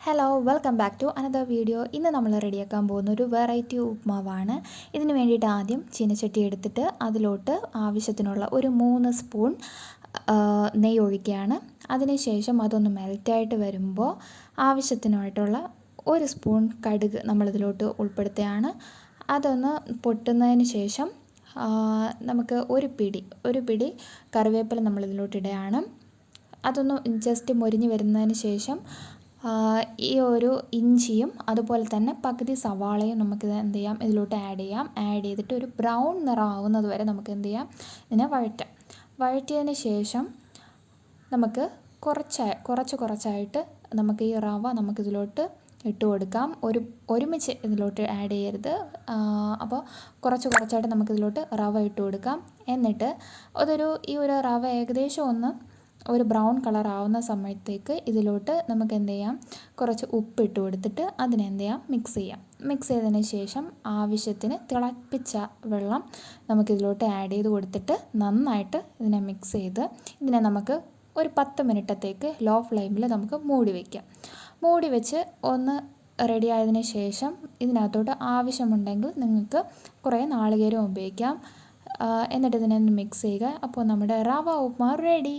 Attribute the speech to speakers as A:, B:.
A: Hello welcome back to another video. ഇന്ന് നമ്മൾ റെഡിയാക്കാൻ പോകുന്ന ഒരു വെറൈറ്റി ഉപ്മാവാണ്. ഇതിന് വേണ്ടിയിട്ട് ആദ്യം ചീനച്ചട്ടി എടുത്തിട്ട് അതിലോട്ട് ആവശ്യത്തിനുള്ള ഒരു 3 സ്പൂൺ നെയ്യ് ഒഴിക്കുകയാണ്. അതിനുശേഷം അതൊന്ന് മെൽറ്റായിട്ട് വരുമ്പോൾ ആവശ്യത്തിനായിട്ടുള്ള 1 സ്പൂൺ കടുക് നമ്മളിതിലോട്ട് ഉൾപ്പെടുത്തുകയാണ്. അതൊന്ന് പൊട്ടുന്നതിന് ശേഷം നമുക്ക് ഒരു പിടി കറിവേപ്പില നമ്മളിതിലോട്ട് ഇടുകയാണ്. അതൊന്ന് ജസ്റ്റ് മൊരിഞ്ഞ് വരുന്നതിന് ശേഷം ഈ ഒരു ഇഞ്ചിയും അതുപോലെ തന്നെ പകുതി സവാളയും നമുക്ക് എന്ത് ചെയ്യാം, ഇതിലോട്ട് ആഡ് ചെയ്തിട്ട് ഒരു ബ്രൗൺ നിറം ആവുന്നത് വരെ നമുക്ക് എന്ത് ചെയ്യാം, ഇതിനെ വഴറ്റിയതിന് ശേഷം നമുക്ക് കുറച്ചായിട്ട് നമുക്ക് ഈ റവ നമുക്കിതിലോട്ട് ഇട്ട് കൊടുക്കാം. ഒരുമിച്ച് ഇതിലോട്ട് ആഡ് ചെയ്യരുത്. അപ്പോൾ കുറച്ചായിട്ട് നമുക്കിതിലോട്ട് റവ ഇട്ട് കൊടുക്കാം. എന്നിട്ട് ഈ ഒരു റവ ഏകദേശം ഒരു ബ്രൗൺ കളർ ആവുന്ന സമയത്തേക്ക് ഇതിലോട്ട് നമുക്ക് എന്ത് ചെയ്യാം, കുറച്ച് ഉപ്പിട്ട് കൊടുത്തിട്ട് എന്ത് ചെയ്യാം, മിക്സ് ചെയ്തതിന് ശേഷം ആവശ്യത്തിന് തിളപ്പിച്ച വെള്ളം നമുക്കിതിലോട്ട് ആഡ് ചെയ്ത് കൊടുത്തിട്ട് നന്നായിട്ട് ഇതിനെ മിക്സ് ചെയ്ത് നമുക്ക് ഒരു 10 മിനിറ്റത്തേക്ക് ലോ ഫ്ലെയിമിൽ നമുക്ക് മൂടി വെച്ച് ഒന്ന് റെഡി ആയതിനു ശേഷം ഇതിനകത്തോട്ട് ആവശ്യമുണ്ടെങ്കിൽ നിങ്ങൾക്ക് കുറേ നാളികേരം ഉപയോഗിക്കാം. എന്നിട്ട് ഇതിനെ ഒന്ന് മിക്സ് ചെയ്യുക. അപ്പോൾ നമ്മുടെ റവ ഉപ്മാ റെഡി.